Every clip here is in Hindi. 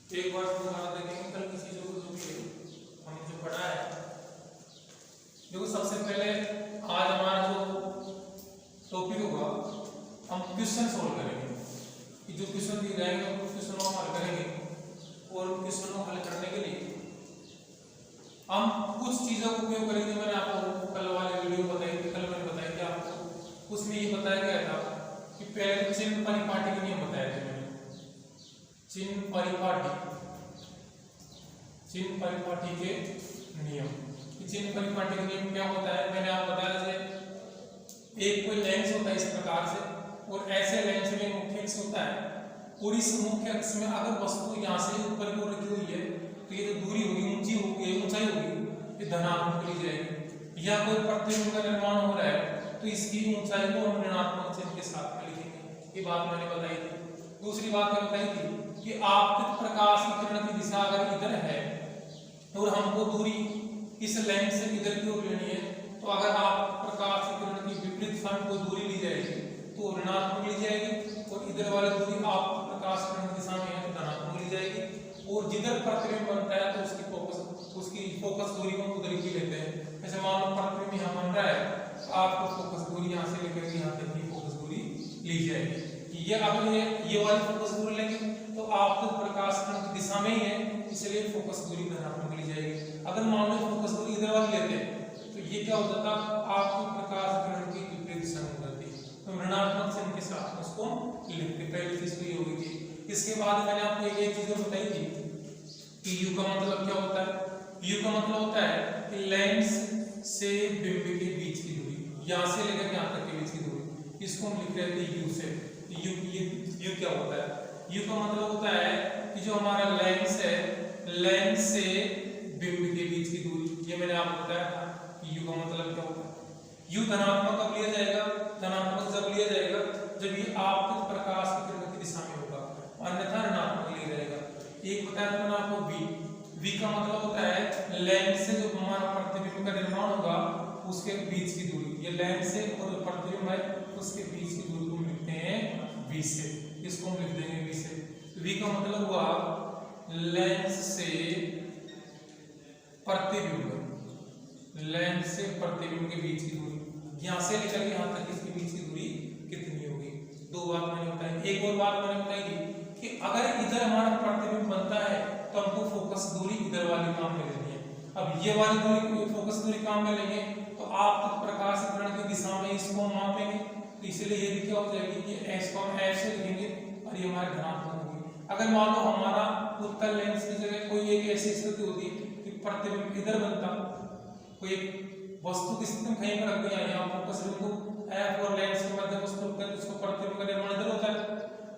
एक बार दोबारा देखेंगे कल की चीजों को जो भी हमने जो पढ़ा है। देखो सबसे पहले आज हमारा जो टॉपिक होगा हम क्वेश्चन सोल्व करेंगे कि जो क्वेश्चन दिए जाएंगे उन क्वेश्चनों को हल करेंगे और उन क्वेश्चनों को हल करने के लिए हम कुछ चीजों का उपयोग करेंगे। मैंने आपको कल वाले वीडियो बताई थी, कल मैंने बताया कि आपको उसमें ये बताया गया था कि पहले तो चिन्ह परिपाटी के नियम बताए थे मैंने। चिन्ह परिपाटी के नियम, चिन्ह परिपाटी का नियम क्या होता है मैंने आपको बताया। जैसे एक कोई लेंस होता है इस प्रकार से और ऐसे लेंस में मुख्य अक्ष होता है और इस मुख्य अक्ष में अगर वस्तु यहाँ से ऊपर की ओर रखी हुई है तो ये जो दूरी होगी ऊंचाई होगी ये धनात्मक ली जाएगी। या कोई प्रतिबिंब का निर्माण हो रहा है तो इसकी ऊंचाई को हम ऋणात्मक चिन्ह के साथ लिखेंगे। ये बात मैंने बताई थी। दूसरी बात मैं बताई थी कि आपतित प्रकाश की किरण की दिशा अगर इधर है और हमको दूरी इस लेंस से इधर की ओर लेनी है तो अगर आप प्रकाश की किरण की विपरीत फल को दूरी ली जाएगी तो ऋणात्मक ली जाएगी और इधर वाली दूरी आप प्रकाश किरण की दिशा में है तो धनात्मक ली जाएगी। और जिधर प्रतिबिंब बनता है तो उसकी फोकस दूरी को उधर की लेते हैं। जैसे मान लो प्रतिबिंब यहाँ बन रहा है तो आपको फोकस दूरी यहाँ से लेकर यहाँ तक की फोकस दूरी ली जाएगी। ये अगर ये वाली फोकस दूरी लेंगे तो आप तो प्रकाश किरण की दिशा में ही है इसलिए फोकस दूरी धनात्मक ली जाएगी। अगर मान लो फोकस दूरी इधर वाली लेते हैं तो ये क्या हो जाता आपको प्रकाश किरण की विपरीत दिशा में जाती है तो ऋणात्मक चिन्ह के साथ उसको लिखते। पहली चीज तो ये होगी थी। इसके बाद मैंने आपको एक चीज बताई थी कि यू का मतलब क्या होता है। यू का मतलब होता है कि लेंस से बिंब के बीच की दूरी, यहाँ से लेकर यहाँ तक के बीच की दूरी, इसको हम लिख रहे थे यू से। यू क्या होता है? यू का मतलब होता है कि जो हमारा लेंस है लेंस से बिंब के बीच की दूरी। ये मैंने आपको बताया था कि यू का मतलब क्या होता है। यू धनात्मक कब लिया जाएगा? धनात्मक जब लिया जाएगा जब ये आपतित प्रकाश की किरण की दिशा में होगा, अन्यथा ऋणात्मक लिया जाएगा। एक बताया था आपको वी का मतलब होता है लेंस से जो हमारा प्रतिबिंब का निर्माण होगा उसके बीच की दूरी। ये लेंस से और प्रतिबिंब है उसके बीच की दूरी को हम लिखते हैं वी से। इसको हम लिख देंगे वी से। वी का मतलब हुआ लेंस से प्रतिबिंब के बीच की दूरी, यहाँ से लेकर के यहाँ तक इसके बीच की दूरी कितनी होगी। दो बात मैंने बताई। एक और बात मैंने बताई थी कि अगर इधर हमारा प्रतिबिंब बनता है तो हमको फोकस दूरी इधर वाली काम में लेनी है। अब ये वाली दूरी फोकस दूरी काम में लेंगे तो आप प्रकाश किरण की दिशा में इसको मापेंगे तो इसलिए ये भी क्या हो जाएगी कि एस को हम ऐसे लिखेंगे और ये हमारे धनात्मक होगी। अगर मान लो हमारा उत्तल लेंस की जगह कोई एक ऐसी स्थिति होती कि प्रतिबिंब इधर बनता, कोई एक वस्तु की स्थिति कहीं पर रख दिया यहाँ फोकस बिंदु एफ और लेंस के मध्य वस्तु होता है जिसको प्रतिबिंब का निर्माण इधर होता है।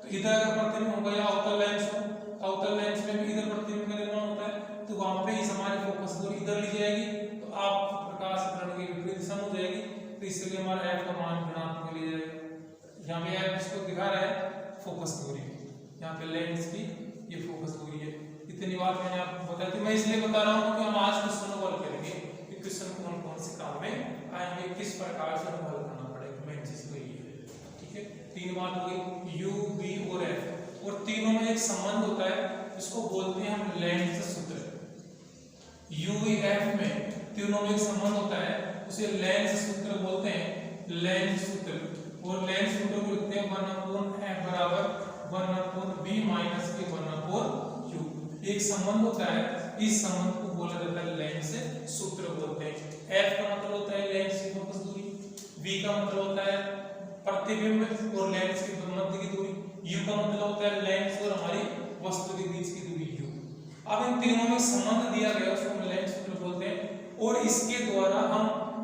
तो इधर अगर प्रतिबिंब होगा या अवतल लेंस हो तो अवतल लेंस में भी इधर प्रतिबिंब का निर्माण होता है तो वहां पे इस हमारी फोकस दूरी इधर ली जाएगी तो आप प्रकाश किरण की विपरीत दिशा में हो जाएगी तो इसलिए हमारा एफ का मान ऋणात्मक लिया जाएगा। यहाँ पे एफ इसको दिखा रहा है फोकस दूरी, यहाँ पे लेंस की ये फोकस दूरी है। इतनी बात मैंने आपको बताई थी। मैं इसलिए बता रहा हूँ कि हम आज क्वेश्चन को हल करेंगे कि क्वेश्चन कौन कौन से काम में आएंगे, किस प्रकार से हल करना पड़ेगा। मेन चीज तो ये है। ठीक है, तीन बात हो गई यू वी और एफ और तीनों में एक संबंध होता है इसको बोलते हैं हम लेंस सूत्र। यू वी एफ में तीनों में एक संबंध होता है उसे लेंस सूत्र बोलते हैं। लेंस सूत्र और लेंस सूत्र को लिखते हैं 1/f बराबर 1/b माइनस के 1/u। एक संबंध होता है, इस संबंध को बोला जाता है लेंस सूत्र बोलते हैं। f का मतलब होता है लेंस की फोकस दूरी, v का मतलब होता है प्रतिबिंब और लेंस के मध्य की दूरी, u का मतलब होता है लेंस और हमारी वस्तु के बीच की दूरी u। अब इन तीनों में संबंध दिया गया उसको हम लेंस सूत्र बोलते हैं और इसके द्वारा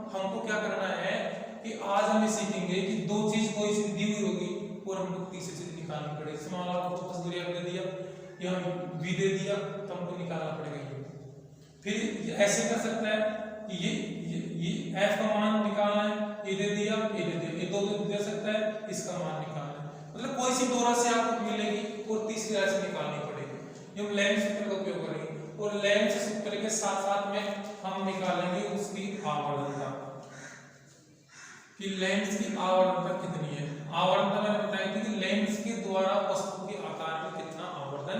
हमको क्या करना है कि आज हम सीखेंगे कि दो चीज कोई चीज दी हुई होगी और हमको तीसरी चीज निकालनी पड़ेगी। जैसे मान लो आपको फोकस दूरी दे दिया या v दे दिया तो हमको निकालना पड़ेगा। फिर ऐसे कर सकता है कि ये f का मान निकालना है, ये दे दिया, ये दो दे सकता है, इसका मान निकालना है। मतलब कोई सी दो राशि आपको मिलेगी और तीसरी राशि निकालनी पड़ेगी। ये हम लेंस सूत्र का उपयोग करेंगे और लेंस सूत्र के साथ साथ में हम निकालेंगे उसकी आवर्तनता कि लेंस की आवर्तनता कितनी है। आवर्तनता मैंने बताई थी कि लेंस के द्वारा वस्तु के आकार में कितना आवर्धन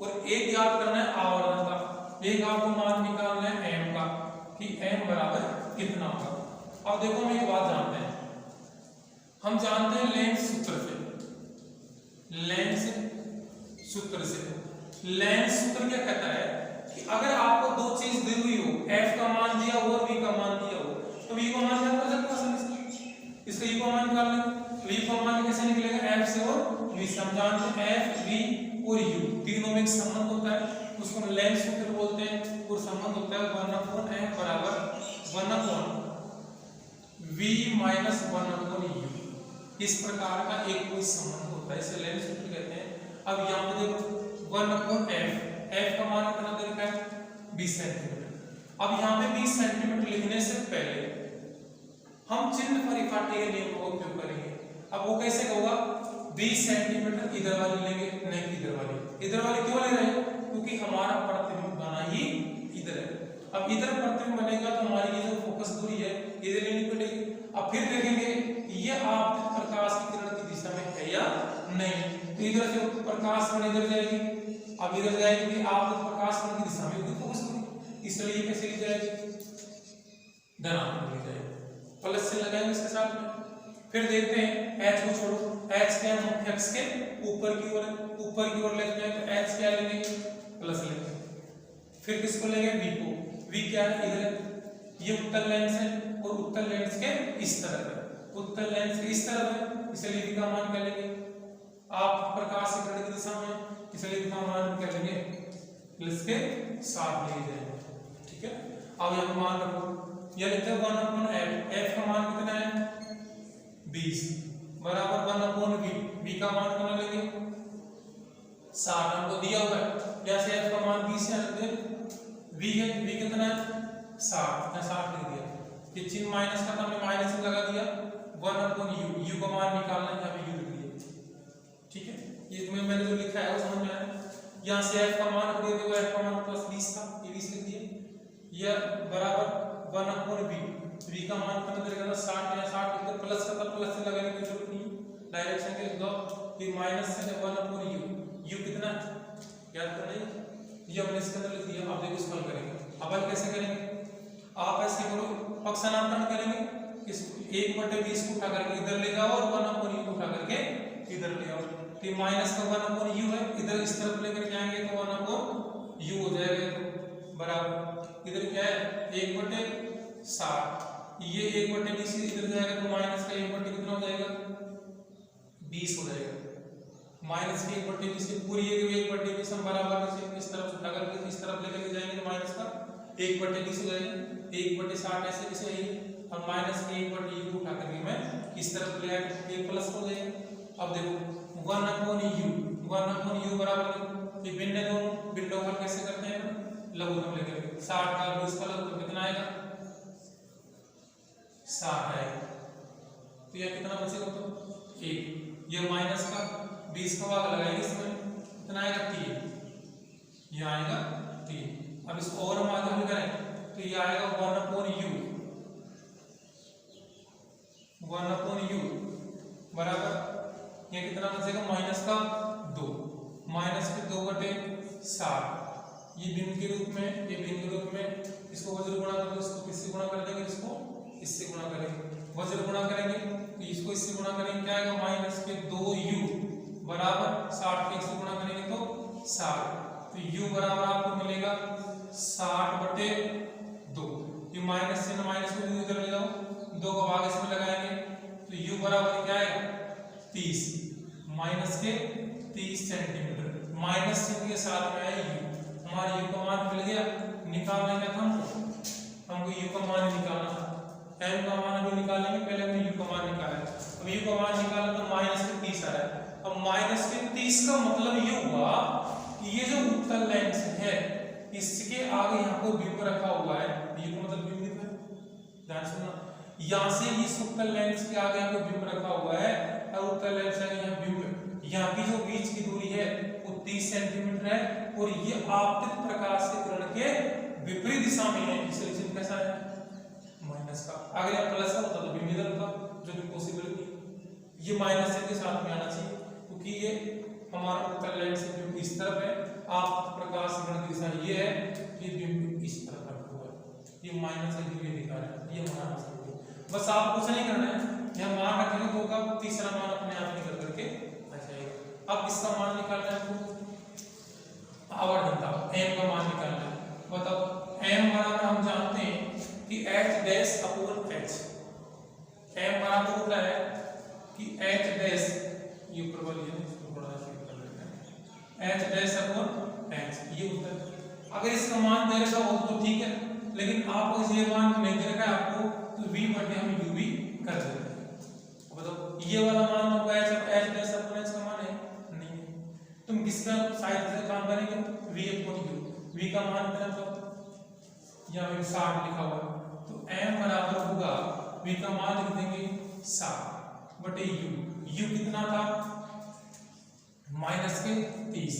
और एक याद करना है आवर्धन का, एक आपको मान निकालना है m का कि m बराबर कितना होगा। अब देखो हम एक बात जानते हैं, हम जानते हैं लेंस सूत्र से, लेंस सूत्र से, लेंस सूत्र क्या कहता है कि अगर आपको दो चीज दी हुई हो, f का मान दिया हो और v का मान दिया हो, तो v का मान क्या कर सकते हैं आसानी से, इसका u का मान निकाल लेंगे। v का मान कैसे निकलेगा, f से और v से। हम जानते हैं f v और u तीनों में एक संबंध होता है, उसको हम लेंस सूत्र बोलते हैं, और संबंध होता है 1/m बराबर 1/v माइनस 1/u। इस प्रकार का एक कोई संबंध होता है, इसे लेंस सूत्र कहते हैं। अब यहाँ पे देखो 1/f, f का मान कितना दे रखा है 20 सेंटीमीटर। अब यहाँ पे 20 सेंटीमीटर लिखने से पहले हम चिन्ह परिपाटी के नियम का उपयोग करेंगे। अब वो कैसे होगा, 20 सेंटीमीटर इधर वाली लेंगे, नहीं इधर वाली। इधर वाली क्यों ले रहे हैं, क्योंकि हमारा प्रतिबिंब बना ही इधर है। अब इधर प्रतिबिंब बनेगा तो हमारी ये जो फोकस दूरी है इधर लेनी पड़ेगी। अब फिर देखेंगे ये आपतित प्रकाश की किरण की दिशा में है या नहीं, तो इधर से प्रकाश किरण इधर जाएगी, अब इधर जाएगी आपतित प्रकाश किरण की दिशा में फोकस दूरी, इसलिए कैसे ली जाएगी, धनात्मक ली जाएगी, प्लस से लगाएंगे इसके साथ में। फिर देखते हैं h को छोड़ो, h क्या है, मुख्य अक्ष के ऊपर की ओर है, ऊपर की ओर लेते हैं तो h क्या लेंगे प्लस लेंगे। फिर किसको लेंगे, v को, v क्या है इधर है, ये उत्तल लेंस है और उत्तल लेंस के इस तरफ है, उत्तल लेंस के इस तरफ है, इसलिए v का मान क्या लेंगे, आप प्रकाश की किरण की दिशा में, इसलिए v का मान क्या लेंगे प्लस के साथ ले जाएंगे। ठीक है, अब यहाँ मान रखो, ये लिखते हैं 1/f, f का मान कितना है 20 बराबर 1/v, v का मान कितना लेंगे 60, हमको दिया हुआ है, जैसे f का मान 20 है, v है, v कितना है 60, मैं 60 लिख दिया, ये चिन्ह माइनस का था, हमने माइनस से लगा दिया 1/u, u का मान निकालना है, यहाँ पे u लिख दिया। ठीक है, ये तुम्हें मैंने जो लिखा है वो समझ में आया। यहाँ से f का मान दे देगा, f का मान प्लस 20 था, ये 20 लिख दिए, यह बराबर 1/v, v का मान कितना देगा 60, या 60 लिख प्लस का था, प्लस से लगाने की जरूरत नहीं, डायरेक्शन के लिख दो, ये माइनस से 1/u, u कितना याद करना है, ये हमने इसके अंदर लिख दिया। अब देखो इसको हल करेंगे, अब हल कैसे करेंगे, आप ऐसे करो, पक्षांतरण करेंगे, इस 1/20 को उठा करके इधर ले जाओ और 1/u को उठा करके इधर ले आओ, तो माइनस का 1/u है, इधर इस तरफ लेकर जाएंगे तो 1/u हो जाएगा, बराबर इधर क्या है 1/60, ये 1/20 इधर जाएगा तो माइनस का 1/20 कितना हो जाएगा 20 हो जाएगा, माइनस के 1/20 पूरी 1/20 हम बराबर इस तरफ उठा करके इस तरफ लेकर जाएंगे तो माइनस का 1/20 हो जाएगा, 1/60 ऐसे ऐसे ही, और माइनस के 1/u को उठा करके मैं इस तरफ ले आया तो ये प्लस हो जाएगा। अब देखो 1/u बराबर ये भिन्न है, दोनों भिन्नों का कैसे करते हैं लघुत्तम लेकर, 60 का 20 का लघुत्तम कितना आएगा 60 आएगा, तो यह कितना बचेगा तो 1, ये माइनस का 20 का भाग लगाएंगे इसमें कितना आएगा 3, ये आएगा 3। अब इसको और हम आगे हल करें तो ये आएगा 1/u बराबर ये कितना बचेगा माइनस का 2, माइनस के 2/60, ये भिन्न के रूप में, ये भिन्न के रूप में, इसको वज्र गुणा कर दो, इसको किससे गुणा कर देंगे, इसको इससे गुणा करेंगे, वज्र गुणा करेंगे तो इसको इससे गुणा करेंगे, क्या आएगा माइनस के 2u बराबर 60 के इससे गुणा करेंगे तो 60, तो u बराबर आपको मिलेगा 60/2, ये माइनस से ना माइनस में इधर ले जाओ, 2 का भाग इसमें लगाएंगे तो u बराबर क्या आएगा 30, माइनस के 30 सेंटीमीटर, माइनस चिन्ह के साथ में आया u, हमारे u का मान मिल गया, निकालने का था हमको u का मान निकालना था, m का मान अभी निकालेंगे, पहले हमने u का मान निकाला, अब u का मान निकाला तो माइनस के 30 आ रहा है। अब माइनस के 30 का मतलब ये हुआ कि ये जो उत्तल लेंस है इसके आगे यहाँ को बिंब रखा हुआ है, ये को मतलब बिंब है, ध्यान सुनना, यहाँ से इस उत्तल लेंस के आगे यहाँ पे बिंब रखा हुआ है और उत्तल लेंस है यहाँ बिंब, यहाँ की जो बीच की दूरी है वो 30 सेंटीमीटर है और ये आपतित प्रकाश के किरण के विपरीत दिशा में है, इसलिए चिन्ह कैसा है माइनस का, अगर यहाँ प्लस होता तो बिंब इधर होता, जो कि पॉसिबल नहीं, ये माइनस के साथ में आना चाहिए क्योंकि ये हमारा उत्तल लेंस इस तरफ है आप प्रकाश गण दिशा ये है, ये बिंब इस तरफ रखा हुआ है, ये माइनस है, ये दिखा रहा है, ये मान आ सकते हैं। बस आप कुछ नहीं करना है, यह मान रखेंगे तो होगा तीसरा मान अपने आप निकल करके आ जाएगा। अब इसका मान निकालना है आपको, आवर्तनता m का मान निकालना है। बताओ m बराबर हम जानते हैं कि h dash upon h, m बराबर होता है कि h डैश, ये ऊपर वाली है इसको थोड़ा सा कर लेते हैं, h डैश अपॉन h, ये होता है। अगर इसका मान दे रखा हो तो ठीक है, लेकिन आपको इसे मान नहीं दे रखा है आपको, तो v बटे हम u भी कर देते हैं। बताओ ये वाला मान तो h डैश अपॉन h का मान है नहीं, तुम किसका साइड से काम करेंगे, v अपॉन u, v का मान कितना था यहाँ पे 60 लिखा हुआ है, तो m बराबर होगा v का मान लिख देंगे 60 बटे u कितना था माइनस के 30,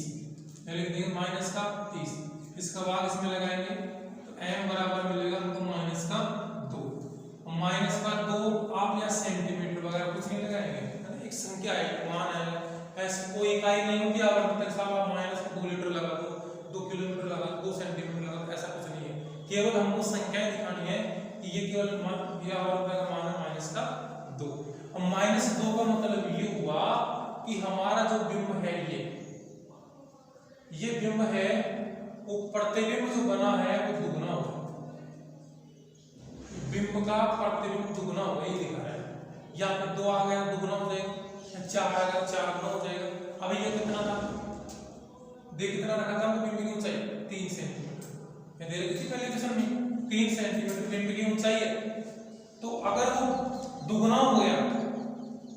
लिख देंगे माइनस का 30, इसका भाग इसमें लगाएंगे तो m बराबर मिलेगा हमको माइनस का 2, माइनस का 2 आप यहाँ सेंटीमीटर वगैरह कुछ नहीं लगाएंगे, एक संख्या है, मान है, ऐसे कोई इकाई नहीं होती आवर्तन साहब आप माइनस का 2 लीटर लगा दो, 2 किलोमीटर लगा दो, 2 सेंटीमीटर लगा दो, ऐसा कुछ नहीं है, केवल हमको संख्याएं दिखानी है कि ये केवल ये आवर्तन का मान है माइनस का 2। अब माइनस 2 का मतलब ये हुआ कि हमारा जो बिंब है ये बिंब है वो प्रतिबिंब जो बना है वो दुगना होगा, बिंब का प्रतिबिंब दुगना होगा, ये दिखा रहा है, या फिर 2 आ गया दुगना हो जाएगा, 4 आ गया 4 गुना हो जाएगा। अभी ये कितना था, देख कितना रखा था बिंब की ऊंचाई 3 सेंटीमीटर, मैं दे रखी थी पहले क्वेश्चन में 3 सेंटीमीटर बिंब की ऊंचाई है, तो अगर वो दुगना हो गया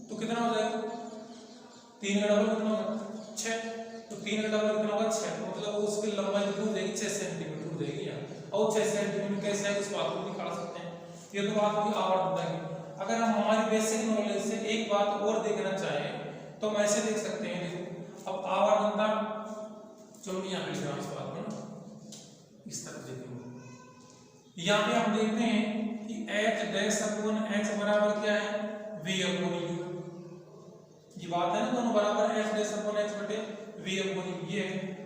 तो कितना हो जाएगा, 3 का डबल कितना होगा 6, तो 3 का डबल कितना होगा 6, मतलब उसकी लंबाई कितनी हो जाएगी 6 सेंटीमीटर हो जाएगी यार, और 6 सेंटीमीटर कैसे है उस बात को निकाल सकते हैं, ये तो बात हुई आवर्तनता की। अगर हम हमारी बेसिक नॉलेज से एक बात और देखना चाहें तो हम ऐसे देख सकते हैं, देखो अब आवर्तनता, चलो यहाँ पे लिखा इस बात को ना इस तरह देखेंगे, यहाँ पे हम देखते हैं कि h डैश अपॉन h बराबर क्या है v अपॉन u, ये बात है ना दोनों बराबर h डैश अपॉन h बटे v अपॉन u, ये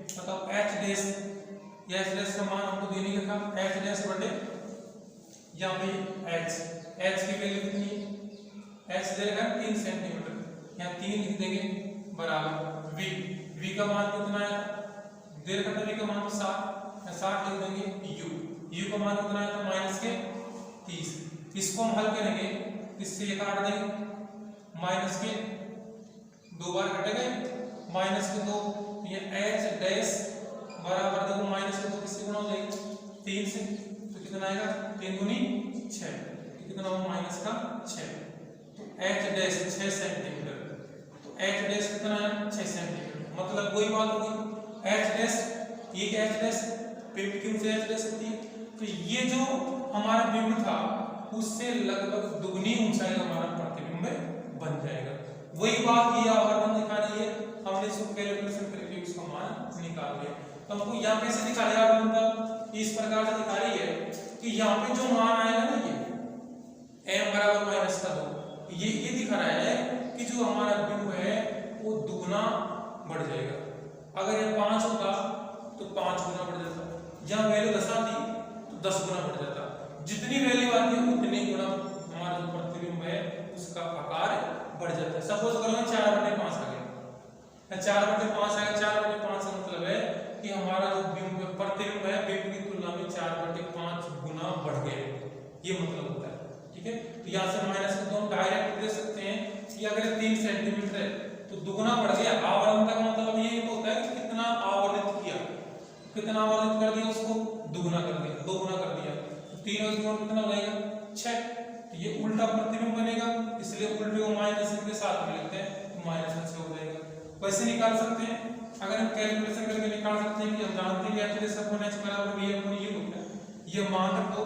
मतलब h डैश, या h डैश का मान हमको देने का था h डैश बटे यहाँ पे h की वैल्यू कितनी है, h दे रखा है 3 सेंटीमीटर, यहाँ 3 लिख देंगे बराबर v का मान कितना है, दे रखा था v का मान 60 लिख देंगे u का मान कितना है माइनस के 30, इसको हम हल करेंगे, इससे ये काट देंगे, माइनस के 2 बार कटेंगे, माइनस के 2, ये h डैश बराबर देखो माइनस के 2 किससे गुणा हो जाएगा 3 से, तो कितना आएगा 3 गुनी 6, कितना हो माइनस का 6, तो h डैश 6 सेंटीमीटर, तो h डैश कितना है 6 सेंटीमीटर, मतलब वही बात होगी h डैश, ये क्या h डैश बिंब की ऊंचाई h डैश होती है, तो ये जो हमारा बिंब था उससे लगभग दुगनी ऊंचाई हमारा प्रतिबिंब बन जाएगा, वही बात ये आवर्तन दिखा रही है, हमने इसको कैलकुलेशन करके उसका मान निकाल लिया। तो हमको यहाँ कैसे दिखा रहा है आवर्तनता, इस प्रकार से दिखा रही है कि यहाँ पे जो मान आएगा ना ये m बराबर माइनस का 2, ये दिखा रहा है कि जो हमारा बिंब है वो दुगना बढ़ जाएगा, अगर ये 5 होता तो 5 गुना बढ़ जाता, जहाँ वैल्यू 10 आती तो 10 गुना बढ़ जाता, जितनी वैल्यू आती है उतनी गुना हमारा जो प्रतिबिंब है उसका आकार बढ़ जाता है। सपोज करो 4/5 आ गया, 4/5 आ गया, 4/5 का मतलब है कि हमारा जो बिंब प्रतिबिंब है बिंब की तुलना में 4/5 गुना बढ़ गया, ये मतलब होता है, ठीक है। तो यहाँ से माइनस को हम डायरेक्ट दे सकते हैं कि अगर 3 सेंटीमीटर है तो दुगना बढ़ गया, आवर्तन का मतलब ये होता है कि कितना आवर्धित किया, कितना आवर्धित कर दिया उसको दुगना कर दिया, 2 गुना कर दिया, तो 3 और 2 कितना हो जाएगा 6, तो ये उल्टा प्रतिबिंब बनेगा, इसलिए उल्टे को माइनस के साथ में लिखते हैं, तो माइनस में 6 हो जाएगा। वैसे निकाल सकते हैं, अगर हम कैलकुलेशन करके निकाल सकते हैं कि हम जानते हैं कि h डैश अपॉन h बराबर v अपॉन u होता है, ये मान रख दो,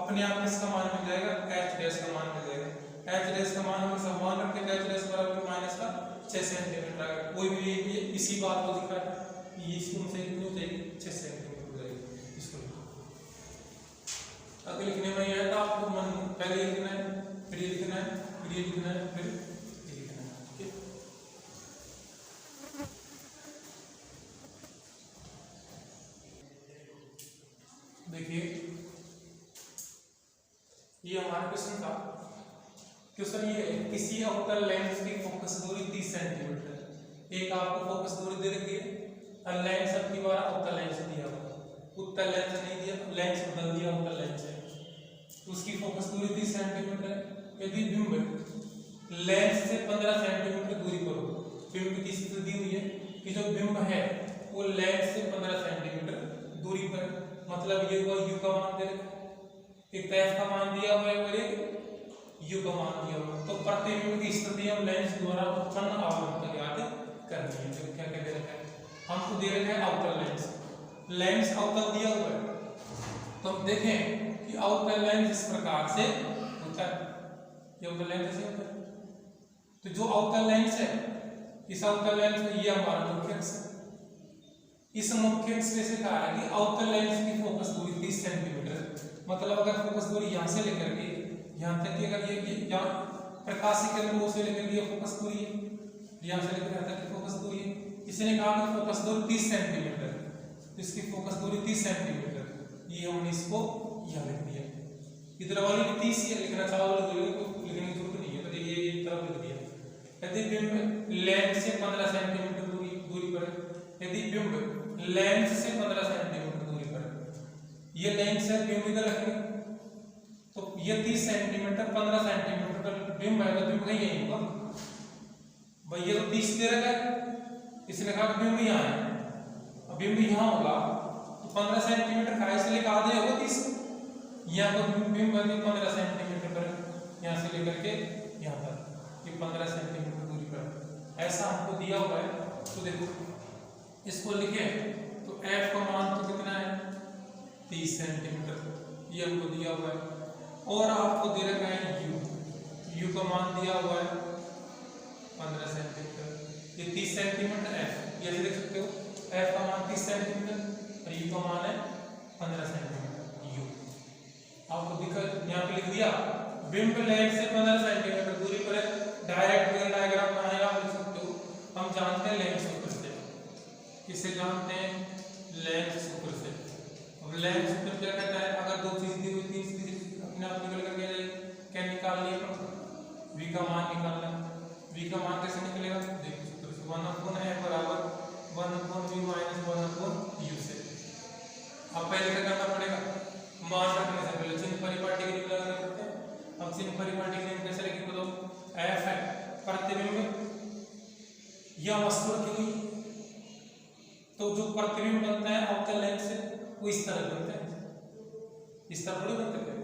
अपने आप इसका मान मिल जाएगा, h डैश का मान मिल जाएगा, h डैश का मान हम सब मान रख के h डैश बराबर माइनस का 6 सेंटीमीटर आएगा, कोई भी इसी बात को दिखा है, ये इसकी ऊंचाई कितनी हो जाएगी 6 सेंटीमीटर हो जाएगी, इसको अगर लिखने में आया तो आपको मन पहले लिखना है, फिर ये लिखना है, फिर ये लिखना है, फिर ये लिखना है, ठीक है। ये हमारा क्वेश्चन था। क्वेश्चन ये है किसी अवतल लेंस की फोकस दूरी 30 सेंटीमीटर। एक आपको फोकस दूरी दे रखी है और लेंस अब की बार अवतल लेंस दिया हुआ, उत्तल लेंस नहीं दिया, लेंस बदल दिया, अवतल लेंस है, तो उसकी फोकस दूरी 30 सेंटीमीटर है। यदि बिंब लेंस से 15 सेंटीमीटर दूरी पर हो, बिंब की स्थिति दी हुई है कि जो बिंब है वो लेंस से 15 सेंटीमीटर दूरी पर, मतलब ये हुआ u का मान दे रखा है, एक f का मान दिया हुआ है और एक u का मान दिया हुआ है। तो प्रतिबिंब की स्थिति हम लेंस द्वारा उत्पन्न आवर्तन याद करनी है। तो क्या क्या दे रखा है, हमको दे रखा है अवतल लेंस, लेंस अवतल दिया हुआ है। तो हम देखें कि अवतल लेंस इस प्रकार से होता है, ये अवतल लेंस ऐसे होता है। तो जो अवतल लेंस है, इस अवतल लेंस में ये हमारा मुख्य अक्ष है, इस मुख्य अक्ष से कहा है कि अवतल लेंस की फोकस दूरी 30 सेंटीमीटर, मतलब अगर फोकस दूरी यहाँ से लेकर के यहाँ तक की, अगर ये यहाँ प्रकाशीय केंद्र से लेकर के फोकस दूरी है, यहाँ से लेकर यहाँ तक की फोकस दूरी है, इसने कहा कि फोकस दूरी 30 सेंटीमीटर, इसकी फोकस दूरी 30 सेंटीमीटर, ये हमने इसको यहाँ लिख दिया। इधर वाली भी 30 है, लिखना चाहो तो लिखने की जरूरत नहीं है, तो ये तरफ लिख दिया। यदि बिंब लेंस से 15 सेंटीमीटर दूरी पर, यदि बिंब लेंस से 15 सेंटीमीटर दूरी पर, ये लेंस है, बिंब इधर रखेंगे तो ये 30 सेंटीमीटर 15 सेंटीमीटर पर बिंब है, तो बिंब कहीं यहीं होगा भाई, ये तो 30 दे रखा है, इसने कहा बिंब यहाँ है, अब बिंब यहाँ होगा तो 15 सेंटीमीटर का, इसलिए कहा दिया होगा 30, यहाँ पर बिंब है 15 सेंटीमीटर पर, यहाँ से लेकर के यहाँ पर ये 15 सेंटीमीटर दूरी पर ऐसा हमको दिया हुआ है। तो देखो इसको लिखे तो f का मान तो कितना है 30 सेंटीमीटर, ये हमको दिया हुआ है, और आपको दे रखा है u का मान दिया हुआ है 15 सेंटीमीटर, ये 30 सेंटीमीटर f, ये देख सकते हो f का मान 30 सेंटीमीटर और u का मान है 15 सेंटीमीटर u। आपको दिखा यहाँ पे लिख दिया बिंब लेंस से 15 सेंटीमीटर दूरी पर है, डायरेक्ट वेन डायग्राम बनाएगा आप लिख सकते हो। हम जानते हैं लेंस सूत्र से, किसे जानते हैं लेंस सूत्र से। अब लेंस सूत्र क्या कहता है, अगर दो चीज दी हुई, तीन चीज अपने आप निकल कर क्या निकाल लिया, v का मान निकालना, v का मान कैसे निकलेगा, देखो सूत्र से 1/f बराबर 1/v माइनस 1/u से। अब पहले क्या करना पड़ेगा, मान रखने से पहले चिन्ह परिपाटी के नियम लगाने पड़ते हैं। अब चिन्ह परिपाटी के नियम कैसे लिखेंगे, बताओ, f है प्रतिबिंब या वस्तु रखी हुई, तो जो प्रतिबिंब बनता है अवतल लेंस से वो इस तरह बनता है, इस तरह थोड़ी बनता है,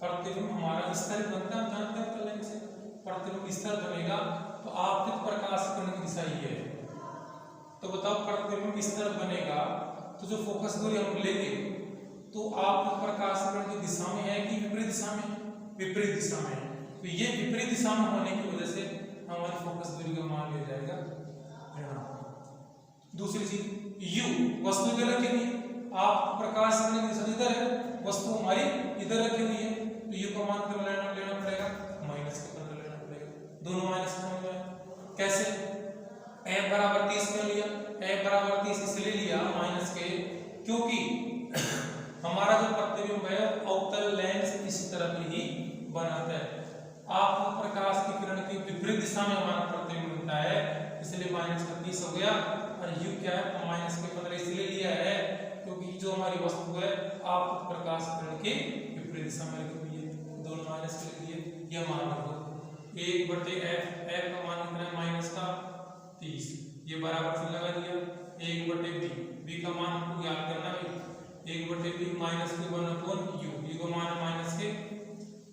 प्रतिबिंब हमारा इस तरह बनता है, हम जानते हैं अवतल लेंस से प्रतिबिंब इस तरह बनेगा, तो आपतित प्रकाश किरण की दिशा ये है। तो बताओ प्रतिबिंब इस तरह बनेगा तो जो फोकस दूरी हम लेंगे तो आपतित प्रकाश किरण की दिशा में है कि विपरीत दिशा में, विपरीत दिशा में है, तो ये विपरीत दिशा में होने की वजह से हमारी फोकस दूरी का मान ले जाएगा ऋणात्मक। दूसरी चीज u, वस्तु इधर रखी हुई है, आप प्रकाश किरण की दिशा इधर है, वस्तु हमारी इधर रखी हुई है, तो u का मान कितना लेना पड़ेगा, माइनस का 15 लेना पड़ेगा, दोनों माइनस समझ में कैसे, f बराबर 30 क्यों लिया, f बराबर 30 इसलिए लिया माइनस के, क्योंकि हमारा जो प्रतिबिंब है अवतल लेंस इस तरफ ही बनाता है, आप प्रकाश की किरण की विपरीत दिशा में हमारा प्रतिबिंब बनता है, इसलिए माइनस का 30 हो गया, और u क्या है माइनस के 15 इसलिए लिया है क्योंकि जो हमारी वस्तु है आप प्रकाश किरण के विपरीत दिशा में रखी हुई है, दोनों माइनस के लिए यह मान रखो 1/f, f का मान कितना है माइनस का 30, ये बराबर से लगा दिया 1/v, v का मान हमको याद करना है 1/v माइनस के 1/u, v का मान माइनस के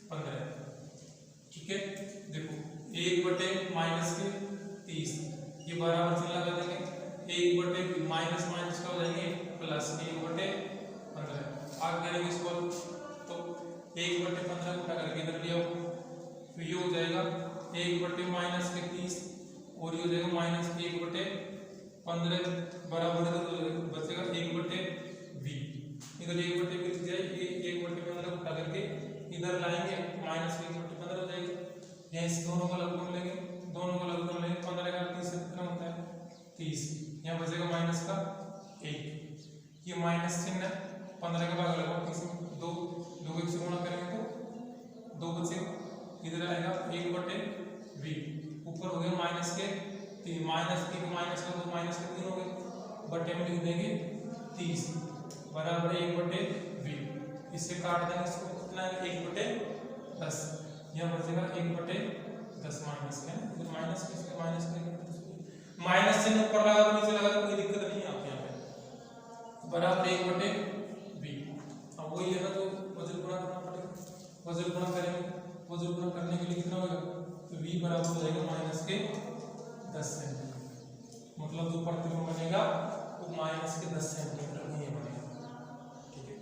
15, ठीक है। देखो 1/- के 30, ये बराबर से लगा देंगे 1/v माइनस माइनस का हो जाएंगे प्लस 1/15, आगे करेंगे इसको तो 1/15 उठा करके इधर ले आओ, तो ये हो जाएगा 1/- के 30 और ये हो जाएगा माइनस 1/15 बराबर बचेगा 1/v, इधर 1/v लिख जाए, 1/15 उठा करके इधर लाएंगे माइनस 1/15 हो जाएगी, यहाँ इस दोनों का लघुगुण लेंगे, दोनों का लघुगुण लेंगे 15 का 30 कितना होता है 30, यहाँ बचेगा माइनस का 1, ये माइनस चिन्ह 15 का भाग लगा 30 में 2 को 1 से गुणा करेंगे तो 2 बचे, इधर आएगा 1/v, ऊपर हो गए माइनस के 3, माइनस 3 माइनस का 2 माइनस के 3 हो गए, बटे में लिख देंगे 30 बराबर 1/v। इससे काट देंगे, इसको कितना है 1/10, यहाँ बचेगा 1/10 माइनस के, फिर माइनस के माइनस से ऊपर लगा तो नीचे लगा तो कोई दिक्कत नहीं आती यहाँ पे, बराबर 1/v। अब वही है ना जो वज्र गुणा करना पड़ेगा, वज्र गुणा करेंगे, वज्र गुणा करने के लिए कितना होगा, तो v बराबर हो जाएगा माइनस के 10 सेंटीमीटर, मतलब जो प्रतिबिंब बनेगा वो माइनस के 10 सेंटीमीटर नहीं बनेगा, ठीक है।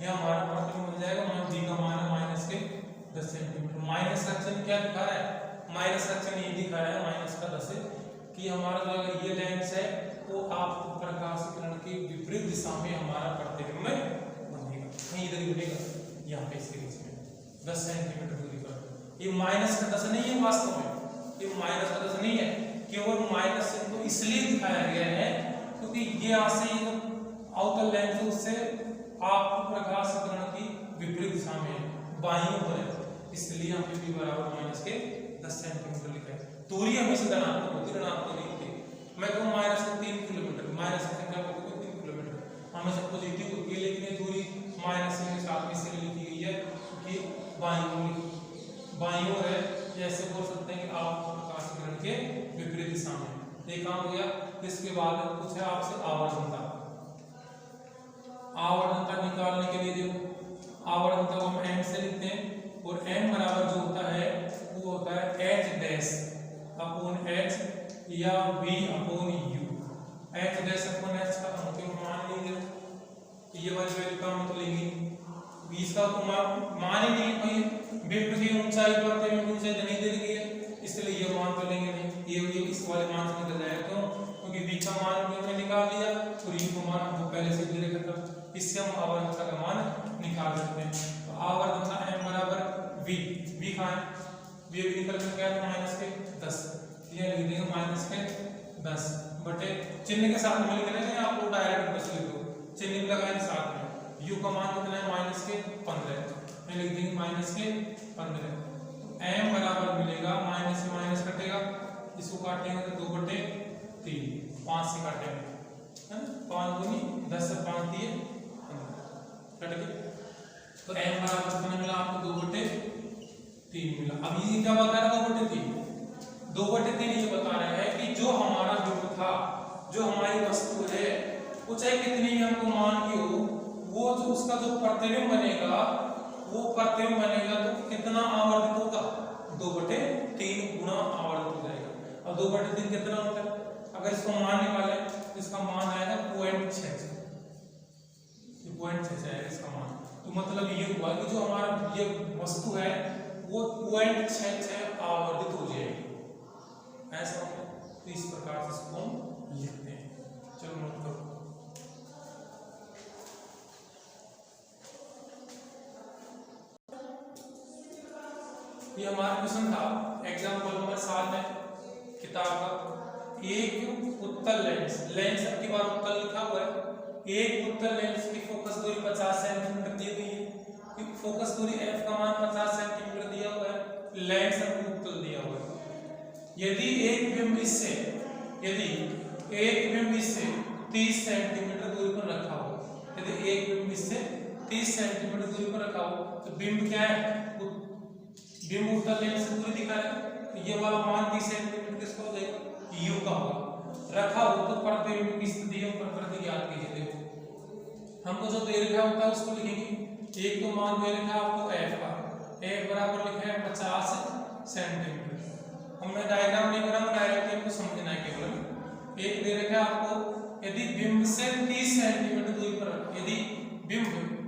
यहाँ हमारा प्रतिबिंब बन जाएगा, v का मान है माइनस के 10 सेंटीमीटर। माइनस का चिन्ह क्या दिखा रहा है, माइनस का चिन्ह ये दिखा रहा है माइनस का 10 है कि हमारा जो अगर ये लेंस है वो आपको प्रकाश किरण की विपरीत दिशा में हमारा प्रतिबिंब बनेगा, नहीं इधर ही बनेगा, यहाँ पे इसके बीच में 10 सेंटीमीटर दूरी पर। ये माइनस का 10 नहीं है वास्तव में, ये माइनस का 10 नहीं है, केवल माइनस चिन्ह तो इसलिए दिखाया गया है क्योंकि ये यहाँ से ये अवतल लेंस है उससे आपको प्रकाश किरण की विपरीत दिशा में बाईं ओर है, इसलिए यहाँ पे v बराबर माइनस के 10 सेंटीमीटर लिखा है। दूरी हमेशा धनात्मक होती है, ऋणात्मक नहीं होती। मैं कहूँ माइनस के 3 किलोमीटर, माइनस की संख्या होती है 3 किलोमीटर, हमेशा पॉजिटिव होती है, लेकिन ये दूरी माइनस के साथ में इसलिए लिखी गई है क्योंकि बाईं ओर है, जैसे बोल सकते हैं कि आप प्रकाश किरण के विपरीत दिशा में। एक काम हो गया, इसके बाद कुछ है आपसे आवर्धनता। आवर्धनता निकालने के लिए देखो, आवर्धनता को हम m से लिखते हैं और m बराबर जो होता है वो होता है h डैश अपॉन h या v upon u। h dash upon h का हम क्यों मान लेंगे, ये वाली वैल्यू का हम तो लेंगे, v का तो मान ही नहीं है, बिंब की ऊंचाई पर प्रतिबिंब ऊंचाई नहीं दी गई है, इसलिए ये मान तो लेंगे नहीं, ये इस वाले मान से निकल जाएगा। क्यों, क्योंकि v का मान हमने निकाल लिया और u का मान हमको पहले से दे रखा था, इससे हम आवर्धनता का मान निकाल सकते हैं। तो आवर्धनता m बराबर v का है, v निकल कर क्या है माइनस के 10, ये लिख देंगे माइनस के 10 बटे चिन्ह के साथ में लिख देंगे, आपको डायरेक्ट बस लिख दो, चिन्ह लगाएंगे साथ में, u का मान कितना है माइनस के 15, मैं लिख देंगे माइनस के 15। तो m बराबर मिलेगा, माइनस से माइनस कटेगा, इसको काटेंगे तो 2/3, 5 से काटेंगे है ना, 5 दूनी 10 से 5 दिए कट गए, तो m बराबर कितना मिला आपको 2/3 मिला। अब ये क्या बता रहा है 2/3 ये बता रहा है कि जो हमारा बिंदु था, जो हमारी वस्तु है, वो चाहे कितनी भी हमको मान की हो, वो जो उसका जो प्रतिबिंब बनेगा वो प्रतिबिंब बनेगा तो कितना आवर्धित होगा, 2/3 गुना आवर्धित हो जाएगा। अब 2/3 कितना होता है, अगर इसको मान निकाले तो इसका मान आएगा 0.66, 0.66 आएगा इसका मान। तो मतलब ये हुआ कि जो हमारा ये वस्तु है वो 0.66 आवर्धित हो जाएगी, ऐसा होता है। तो इस प्रकार से इसको हम लिखते हैं, चलो नोट करो। ये हमारा क्वेश्चन था एग्जाम्पल नंबर 7 में किताब का, एक उत्तल लेंस, लेंस की बार उत्तल लिखा हुआ है, एक उत्तल लेंस की फोकस दूरी 50 सेंटीमीटर दी गई है, फोकस दूरी f का मान 50 सेंटीमीटर दिया हुआ है, लेंस हमको उत्तल दिया हुआ है। यदि एक बिंब इससे 30 सेंटीमीटर दूरी पर रखा हो, यदि एक बिंब इससे 30 सेंटीमीटर दूरी पर रखा हो, तो बिंब क्या है, बिंब उत्तल लेंस से दूरी दिखा रहा है, तो ये वाला मान 30 सेंटीमीटर किसका हो जाएगा, u का होगा। रखा हो तो प्रतिबिंब की स्थिति हम प्रकृति ज्ञात कीजिए। देखो हमको जो दे रखा होता है उसको लिखेंगे, एक तो मान दे रखा है आपको f का, f बराबर लिखा है 50 सेंटीमीटर। हमने डायग्राम नहीं बना, डायरेक्ट इनको समझना है केवल। एक दे रखा है आपको, यदि बिंब से 30 सेंटीमीटर दूरी पर, यदि बिंब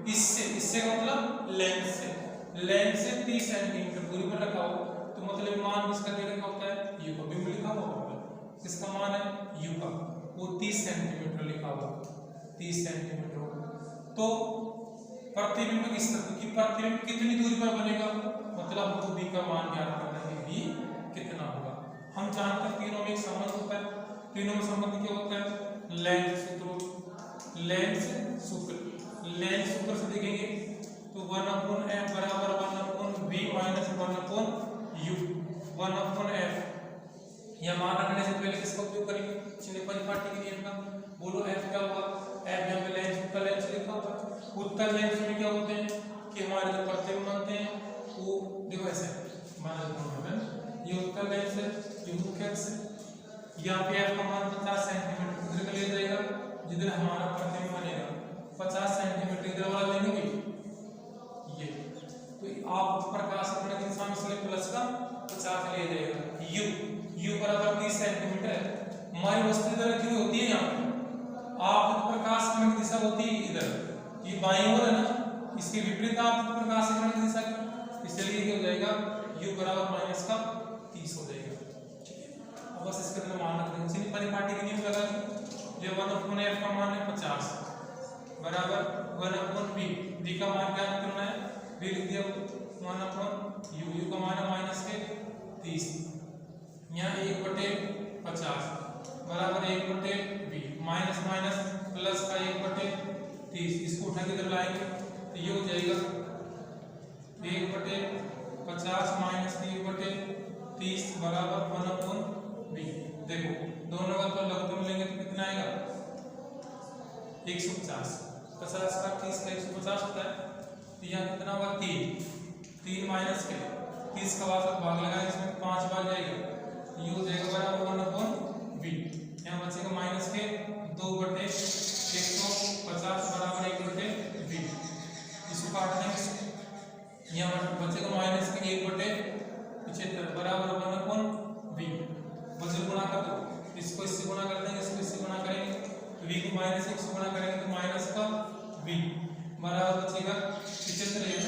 इससे मतलब लेंस से 30 सेंटीमीटर दूरी पर रखा हो, तो मतलब मान किसका दे रखा होता है, u का, बिंब लिखा हुआ होता है, किसका मान है u का, वो 30 सेंटीमीटर लिखा हुआ, 30 सेंटीमीटर होगा। तो प्रतिबिंब की स्थिति की प्रतिबिंब कितनी दूरी पर बनेगा, मतलब हमको v का मान ज्ञात करना है, v कितना होगा। हम जानते हैं तीनों में एक संबंध होता है, तीनों में संबंध क्या होता है, लेंस सूत्र से देखेंगे, तो 1/f बराबर 1/v माइनस 1/u 1/f। यह मान रखने से पहले किसका उपयोग करेंगे? चिन्ह परिपाटी के नियम का। बोलो f क्या होगा? f यहाँ पे लेंस, उत्तल लेंस लिखा होगा। उत्तल लेंस में क्या होते हैं कि हमारे जो प्रतिबिंब बनते हैं वो देखो ऐसे मान लेते हैं, ये उत्तल लेंस है, ये मुख्य अक्ष है। यहाँ पे f का मान 50 सेंटीमीटर इधर का ले जाएगा, जिधर हमारा प्रतिबिंब बनेगा 50 सेंटीमीटर इधर वाला लेंगे ये। तो आप प्रकाश अपने दिशा में इसलिए प्लस का 50 ले जाएगा। u बराबर 30 सेंटीमीटर है। हमारी वस्तु इधर रखी होती है यहाँ पे, आप प्रकाश की दिशा होती है इधर, ये बाईं ओर है ना, इसके विपरीत आप प्रकाश की दिशा की, इसलिए क्या हो जाएगा u बराबर माइनस का 30 हो जाएगा। ठीक है, अब बस इसके अंदर मान रख देंगे, परिपाटी के नियम लगा दिए। जो 1/f का मान है 50 बराबर 1/v, v का मान क्या करना है, v लिख दिया 1/u, u का मान है माइनस के 30, यहाँ 1/50 बराबर 1/v, माइनस माइनस प्लस का 1/30, इसको उठा के इधर लाएंगे तो ये हो जाएगा 1/50 माइनस 1/30 बराबर 1/v। देखो दोनों का तो लघुत्तम लेंगे तो कितना आएगा 150, 50 का 30 का 150 होता है, तो यहाँ कितना होगा 3 माइनस के 30 का भाग लगाएंगे, इसमें 5 बार जाएगा, ये हो जाएगा बराबर 1/v। यहाँ बचेगा माइनस के 2/150 बराबर 1/v, इसको काट देंगे, यहाँ बचेगा माइनस के 1/75 बराबर 1/v। बचल गुणा कर दो, इसको इससे गुणा कर देंगे, इसको इससे गुणा करेंगे, तो v को माइनस 1 से गुणा करेंगे तो माइनस का v बराबर बचेगा 75,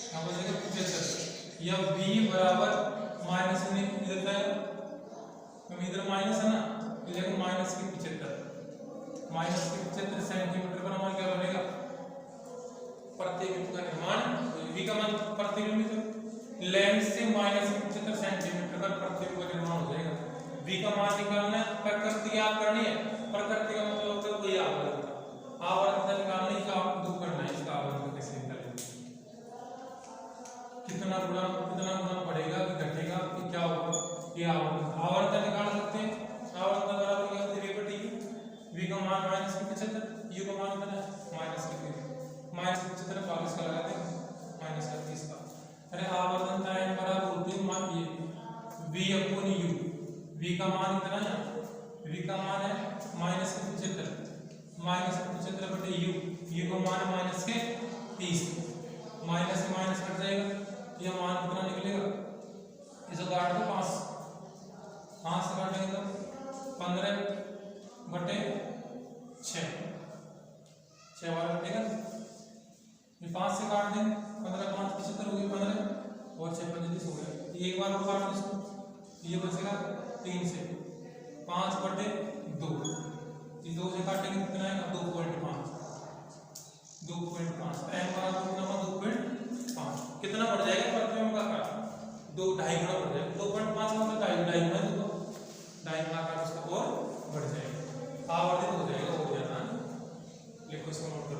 यहाँ बचेगा 75। यह v बराबर माइनस इधर का इधर माइनस है ना, इधर माइनस के 75 सेंटीमीटर पर हमारा क्या बनेगा प्रतिबिंब का निर्माण। v का मान प्रतिबिंब लेंस से माइनस के 75 सेंटीमीटर पर प्रतिबिंब का निर्माण हो जाएगा। v का मान निकालना है, प्रकृति आप करनी है, प्रकृति का मतलब होता है कोई आवर्तन निकालने का आपको दुख करना है, इसका आवर्तन कैसे निकालेंगे, कितना गुना बढ़ेगा कि घटेगा कि क्या होगा, ये आवर्तन निकाल सकते हैं। आवर्तन बराबर क्या होता है v/u, v का मान माइनस के 75, u का मान कितना है माइनस के 75 40 का लगाते हैं माइनस का 30 का। अरे आवर्तन टाइम बराबर होती है मान ये v/u, v का मान कितना है, v का मान है माइनस के 75 बटे u का मान है माइनस के 30, माइनस से माइनस कट जाएगा, यह मान कितना निकलेगा, इसे काट दो 5 से काटेंगे तो 15/6 बार कटेगा, ये 5 से काट देंगे 15 5 75 हो गए, 15 और 6 25 हो गया, एक बार और काट दो इसको, ये बचेगा 3 से 5/2, ये 2 से काटेंगे कितना आएगा 2.5 m बराबर कितना 2.5, कितना बढ़ जाएगा प्रतिबिंब का आकार 2.5 गुना बढ़ जाएगा, 2.5 मतलब 2.5 गुना, तो 2.5 गुना आकार उसका और बढ़ जाएगा, आवर्धित हो जाएगा, हो जाना, लिखो इसको नोट कर